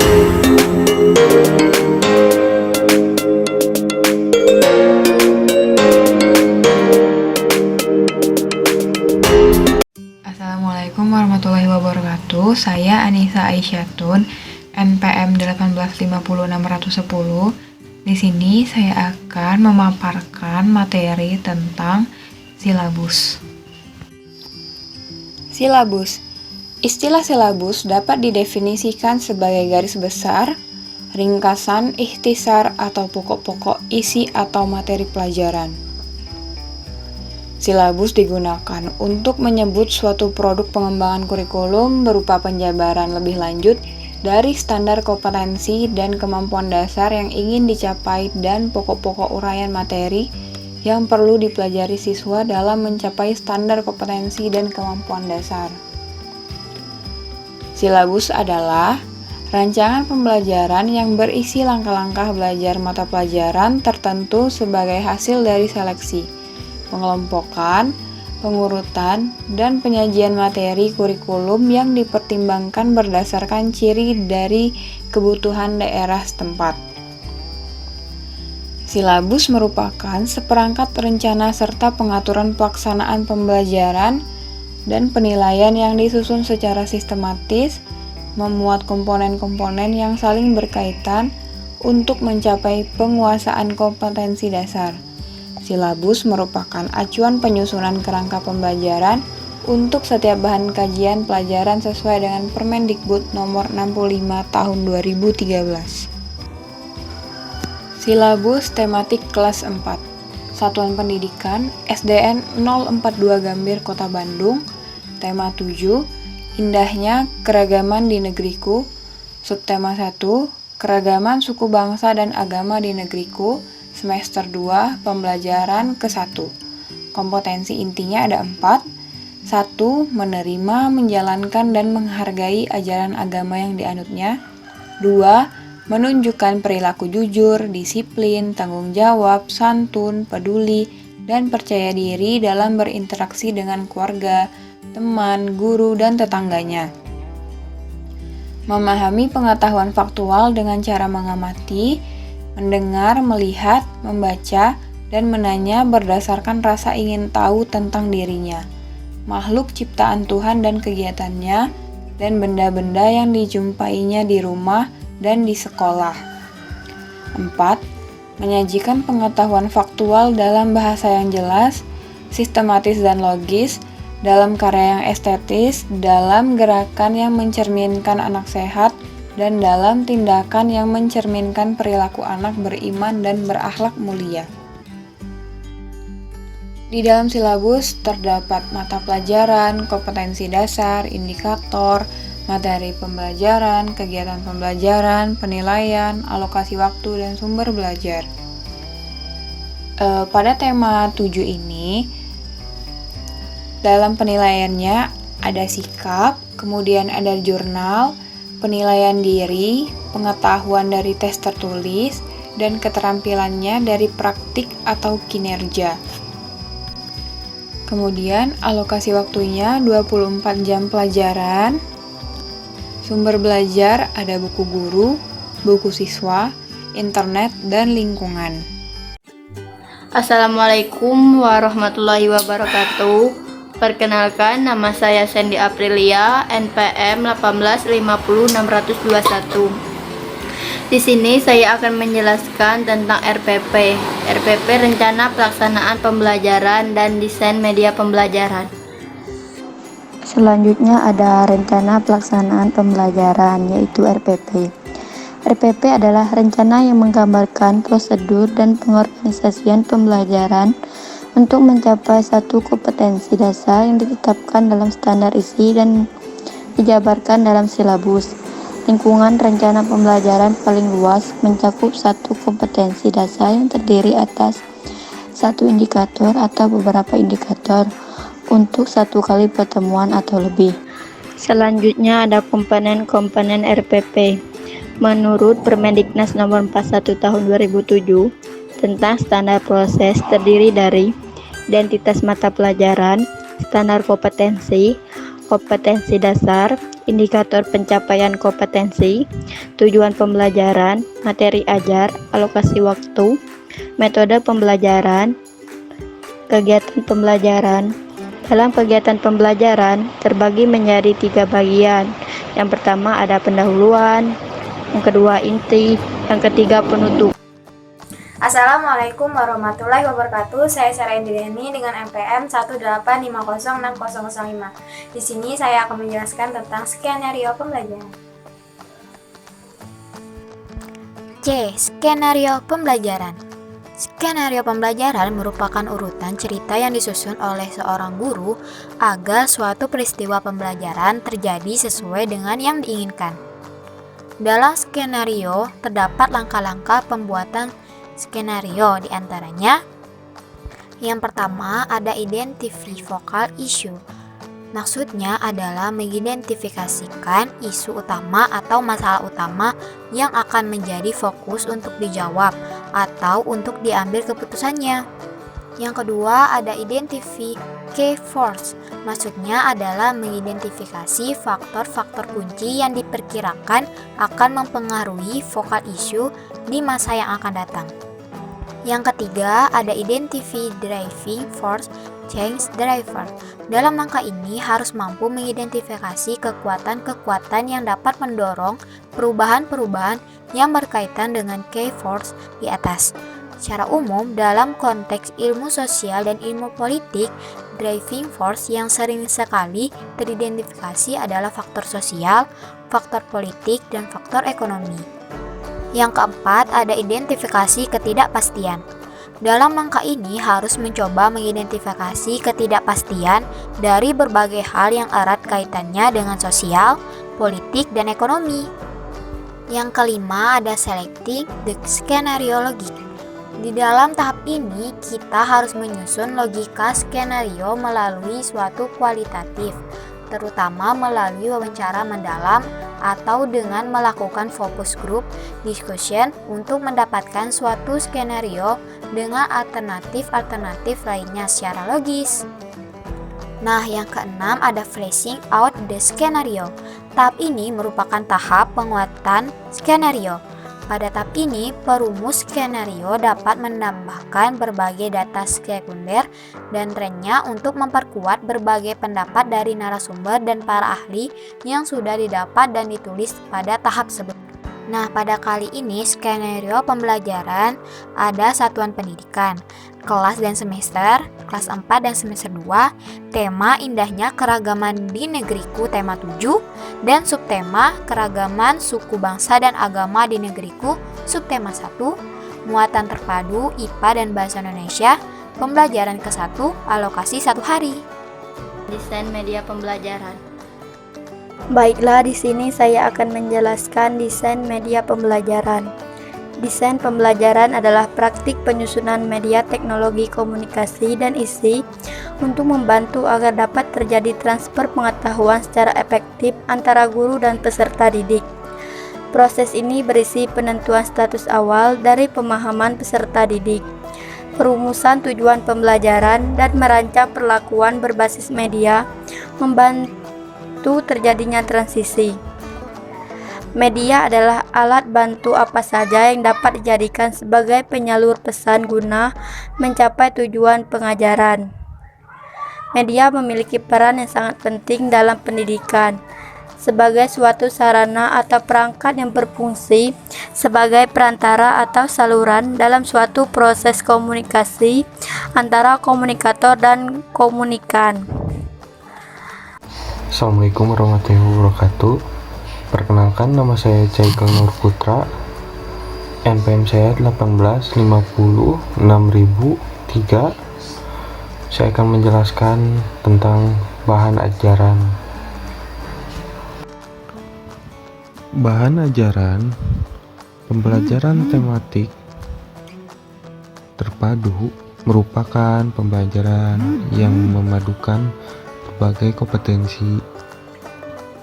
Assalamualaikum warahmatullahi wabarakatuh. Saya Anissa Aisyatun, NPM 1850610. Di sini saya akan memaparkan materi tentang silabus. Silabus. Istilah silabus dapat didefinisikan sebagai garis besar, ringkasan, ikhtisar, atau pokok-pokok isi atau materi pelajaran. Silabus digunakan untuk menyebut suatu produk pengembangan kurikulum berupa penjabaran lebih lanjut dari standar kompetensi dan kemampuan dasar yang ingin dicapai dan pokok-pokok uraian materi yang perlu dipelajari siswa dalam mencapai standar kompetensi dan kemampuan dasar. Silabus adalah rancangan pembelajaran yang berisi langkah-langkah belajar mata pelajaran tertentu sebagai hasil dari seleksi, pengelompokan, pengurutan, dan penyajian materi kurikulum yang dipertimbangkan berdasarkan ciri dari kebutuhan daerah setempat. Silabus merupakan seperangkat rencana serta pengaturan pelaksanaan pembelajaran dan penilaian yang disusun secara sistematis, memuat komponen-komponen yang saling berkaitan untuk mencapai penguasaan kompetensi dasar. Silabus merupakan acuan penyusunan kerangka pembelajaran untuk setiap bahan kajian pelajaran sesuai dengan Permendikbud nomor 65 tahun 2013. Silabus tematik kelas 4. Satuan Pendidikan SDN 042 Gambir, Kota Bandung. Tema 7, Indahnya Keragaman di Negeriku. Subtema 1, Keragaman Suku Bangsa dan Agama di Negeriku. Semester 2, Pembelajaran ke-1. Kompetensi intinya ada 4. 1. Menerima, menjalankan, dan menghargai ajaran agama yang dianutnya. 2. Menunjukkan perilaku jujur, disiplin, tanggung jawab, santun, peduli, dan percaya diri dalam berinteraksi dengan keluarga, teman, guru, dan tetangganya. Memahami pengetahuan faktual dengan cara mengamati, mendengar, melihat, membaca, dan menanya berdasarkan rasa ingin tahu tentang dirinya, makhluk ciptaan Tuhan dan kegiatannya, dan benda-benda yang dijumpainya di rumah dan di sekolah. 4. Menyajikan pengetahuan faktual dalam bahasa yang jelas, sistematis dan logis, dalam karya yang estetis, dalam gerakan yang mencerminkan anak sehat, dan dalam tindakan yang mencerminkan perilaku anak beriman dan berakhlak mulia. Di dalam silabus terdapat mata pelajaran, kompetensi dasar, indikator, materi pembelajaran, kegiatan pembelajaran, penilaian, alokasi waktu, dan sumber belajar. Pada tema 7 ini, dalam penilaiannya ada sikap, kemudian ada jurnal, penilaian diri, pengetahuan dari tes tertulis, dan keterampilannya dari praktik atau kinerja. Kemudian alokasi waktunya 24 jam pelajaran. Sumber belajar ada buku guru, buku siswa, internet, dan lingkungan. Assalamualaikum warahmatullahi wabarakatuh. Perkenalkan, nama saya Sandy Aprilia, NPM 1850621. Di sini saya akan menjelaskan tentang RPP. RPP Rencana Pelaksanaan Pembelajaran dan Desain Media Pembelajaran. Selanjutnya ada Rencana Pelaksanaan Pembelajaran, yaitu RPP. RPP adalah rencana yang menggambarkan prosedur dan pengorganisasian pembelajaran untuk mencapai satu kompetensi dasar yang ditetapkan dalam standar isi dan dijabarkan dalam silabus. Lingkungan rencana pembelajaran paling luas mencakup satu kompetensi dasar yang terdiri atas satu indikator atau beberapa indikator untuk satu kali pertemuan atau lebih. Selanjutnya ada komponen-komponen RPP. Menurut Permendiknas nomor 41 tahun 2007 tentang standar proses terdiri dari identitas mata pelajaran, standar kompetensi, kompetensi dasar, indikator pencapaian kompetensi, tujuan pembelajaran, materi ajar, alokasi waktu, metode pembelajaran, kegiatan pembelajaran. Dalam kegiatan pembelajaran terbagi menjadi 3 bagian. Yang pertama ada pendahuluan, yang kedua inti, yang ketiga penutup. Assalamualaikum warahmatullahi wabarakatuh. Saya Sarah Indriani dengan NPM 185060005. Di sini saya akan menjelaskan tentang skenario pembelajaran. C. Skenario pembelajaran. Skenario pembelajaran merupakan urutan cerita yang disusun oleh seorang guru agar suatu peristiwa pembelajaran terjadi sesuai dengan yang diinginkan. Dalam skenario terdapat langkah-langkah pembuatan skenario, diantaranya yang pertama ada identify focal issue. Maksudnya adalah mengidentifikasikan isu utama atau masalah utama yang akan menjadi fokus untuk dijawab atau untuk diambil keputusannya. Yang kedua ada identify key force. Maksudnya adalah mengidentifikasi faktor-faktor kunci yang diperkirakan akan mempengaruhi focal issue di masa yang akan datang. Yang ketiga, ada identify driving force change driver. Dalam langkah ini harus mampu mengidentifikasi kekuatan-kekuatan yang dapat mendorong perubahan-perubahan yang berkaitan dengan key force di atas. Secara umum, dalam konteks ilmu sosial dan ilmu politik, driving force yang sering sekali teridentifikasi adalah faktor sosial, faktor politik, dan faktor ekonomi. Yang keempat, ada identifikasi ketidakpastian. Dalam langkah ini harus mencoba mengidentifikasi ketidakpastian dari berbagai hal yang erat kaitannya dengan sosial, politik, dan ekonomi. Yang kelima, ada selecting the scenario logic. Di dalam tahap ini, kita harus menyusun logika skenario melalui suatu kualitatif, terutama melalui wawancara mendalam atau dengan melakukan focus group discussion untuk mendapatkan suatu skenario dengan alternatif-alternatif lainnya secara logis. Nah, yang keenam ada fleshing out the scenario. Tahap ini merupakan tahap penguatan skenario. Pada tahap ini, perumus skenario dapat menambahkan berbagai data sekunder dan trennya untuk memperkuat berbagai pendapat dari narasumber dan para ahli yang sudah didapat dan ditulis pada tahap sebelumnya. Nah, pada kali ini skenario pembelajaran ada satuan pendidikan, kelas dan semester, kelas 4 dan semester 2, tema indahnya keragaman di negeriku tema 7, dan subtema keragaman suku bangsa dan agama di negeriku subtema 1, muatan terpadu IPA dan Bahasa Indonesia, pembelajaran ke-1, alokasi 1 hari. Desain media pembelajaran. Baiklah, di sini saya akan menjelaskan desain media pembelajaran. Desain pembelajaran adalah praktik penyusunan media teknologi komunikasi dan isi untuk membantu agar dapat terjadi transfer pengetahuan secara efektif antara guru dan peserta didik. Proses ini berisi penentuan status awal dari pemahaman peserta didik, perumusan tujuan pembelajaran, dan merancang perlakuan berbasis media, membantu terjadinya transisi. Media adalah alat bantu apa saja yang dapat dijadikan sebagai penyalur pesan guna mencapai tujuan pengajaran. Media memiliki peran yang sangat penting dalam pendidikan sebagai suatu sarana atau perangkat yang berfungsi sebagai perantara atau saluran dalam suatu proses komunikasi antara komunikator dan komunikan. Assalamualaikum warahmatullahi wabarakatuh. Perkenalkan, nama saya Caikal Nur Putra. NPM saya 18506.003. Saya akan menjelaskan tentang bahan ajaran. Bahan ajaran pembelajaran tematik terpadu merupakan pembelajaran yang memadukan berbagai kompetensi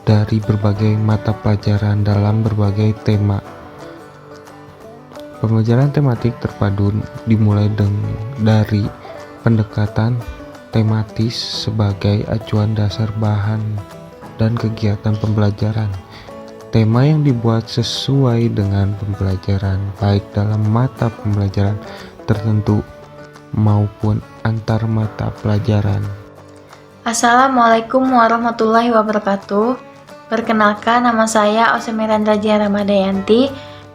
dari berbagai mata pelajaran dalam berbagai tema. Pembelajaran tematik terpadu dimulai dari pendekatan tematis sebagai acuan dasar bahan dan kegiatan pembelajaran. Tema yang dibuat sesuai dengan pembelajaran, baik dalam mata pembelajaran tertentu maupun antar mata pelajaran. Assalamualaikum warahmatullahi wabarakatuh. Perkenalkan, nama saya Osemirandra Jia Ramadayanti,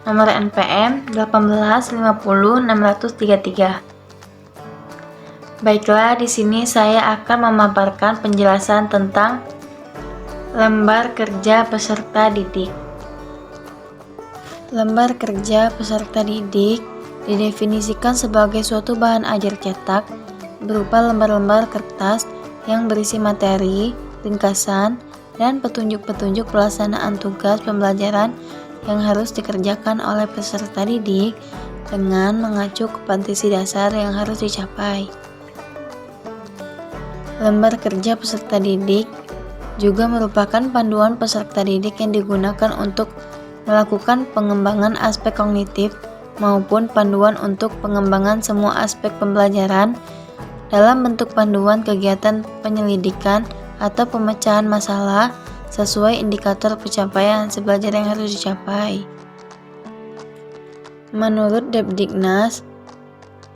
nomor NPM 1850633. Baiklah, di sini saya akan memaparkan penjelasan tentang lembar kerja peserta didik. Lembar kerja peserta didik didefinisikan sebagai suatu bahan ajar cetak berupa lembar-lembar kertas yang berisi materi, ringkasan, dan petunjuk-petunjuk pelaksanaan tugas pembelajaran yang harus dikerjakan oleh peserta didik dengan mengacu kompetensi dasar yang harus dicapai. Lembar kerja peserta didik juga merupakan panduan peserta didik yang digunakan untuk melakukan pengembangan aspek kognitif maupun panduan untuk pengembangan semua aspek pembelajaran dalam bentuk panduan kegiatan penyelidikan atau pemecahan masalah sesuai indikator pencapaian hasil belajar yang harus dicapai. Menurut Depdiknas,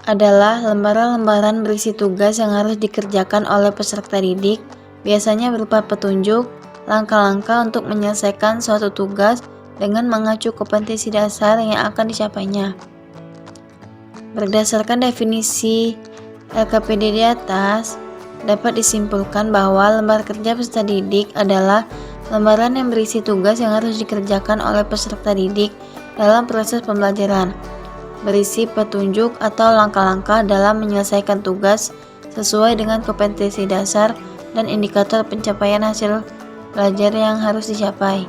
adalah lembaran-lembaran berisi tugas yang harus dikerjakan oleh peserta didik, biasanya berupa petunjuk, langkah-langkah untuk menyelesaikan suatu tugas dengan mengacu kompetensi dasar yang akan dicapainya. Berdasarkan definisi LKPD di atas, dapat disimpulkan bahwa lembar kerja peserta didik adalah lembaran yang berisi tugas yang harus dikerjakan oleh peserta didik dalam proses pembelajaran, berisi petunjuk atau langkah-langkah dalam menyelesaikan tugas sesuai dengan kompetensi dasar dan indikator pencapaian hasil belajar yang harus dicapai.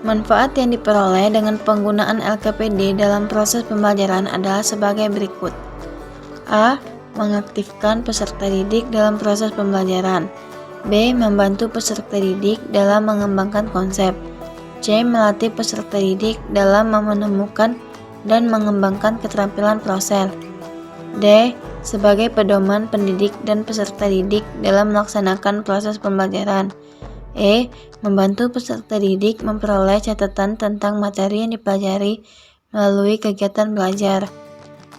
Manfaat yang diperoleh dengan penggunaan LKPD dalam proses pembelajaran adalah sebagai berikut. A. Mengaktifkan peserta didik dalam proses pembelajaran. B. Membantu peserta didik dalam mengembangkan konsep. C. Melatih peserta didik dalam menemukan dan mengembangkan keterampilan proses. D. Sebagai pedoman pendidik dan peserta didik dalam melaksanakan proses pembelajaran. E. Membantu peserta didik memperoleh catatan tentang materi yang dipelajari melalui kegiatan belajar.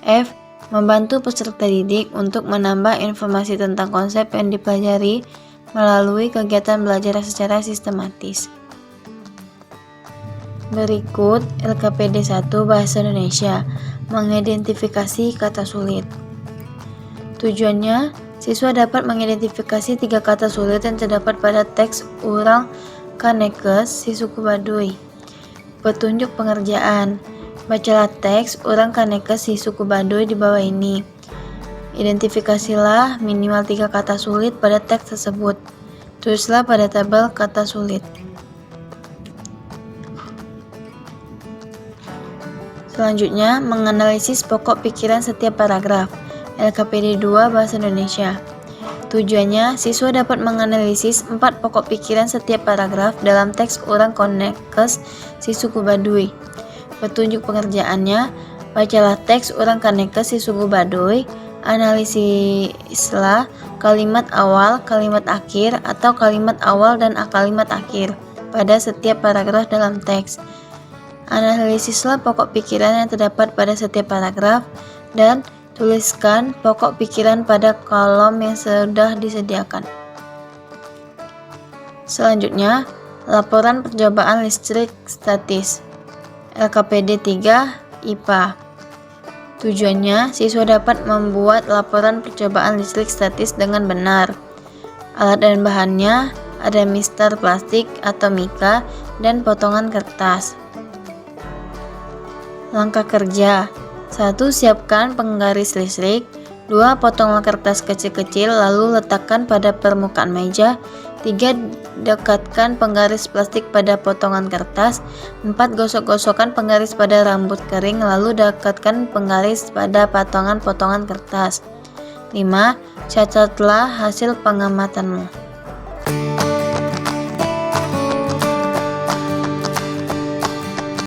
F. Membantu peserta didik untuk menambah informasi tentang konsep yang dipelajari melalui kegiatan belajar secara sistematis. Berikut LKPD 1 Bahasa Indonesia, mengidentifikasi kata sulit. Tujuannya, siswa dapat mengidentifikasi 3 kata sulit yang terdapat pada teks Urang Kanekes si suku Baduy. Petunjuk pengerjaan. Bacalah teks Urang Kanekes si suku Baduy di bawah ini. Identifikasilah minimal 3 kata sulit pada teks tersebut. Tulislah pada tabel kata sulit. Selanjutnya, menganalisis pokok pikiran setiap paragraf. LKPD 2 Bahasa Indonesia. Tujuannya, siswa dapat menganalisis 4 pokok pikiran setiap paragraf dalam teks Urang Kanekes si suku Baduy. Petunjuk pengerjaannya, bacalah teks Urang Kanekes si suku Baduy, analisislah kalimat awal, kalimat akhir, atau kalimat awal dan kalimat akhir pada setiap paragraf dalam teks. Analisislah pokok pikiran yang terdapat pada setiap paragraf dan tuliskan pokok pikiran pada kolom yang sudah disediakan. Selanjutnya, laporan percobaan listrik statis. LKPD 3 IPA. Tujuannya, siswa dapat membuat laporan percobaan listrik statis dengan benar. Alat dan bahannya ada mister plastik atau mika dan potongan kertas. Langkah kerja. 1. Siapkan penggaris listrik. 2. Potonglah kertas kecil-kecil lalu letakkan pada permukaan meja. 3. Dekatkan penggaris plastik pada potongan kertas. 4. Gosok-gosokkan penggaris pada rambut kering lalu dekatkan penggaris pada potongan-potongan kertas. 5. Catatlah hasil pengamatanmu.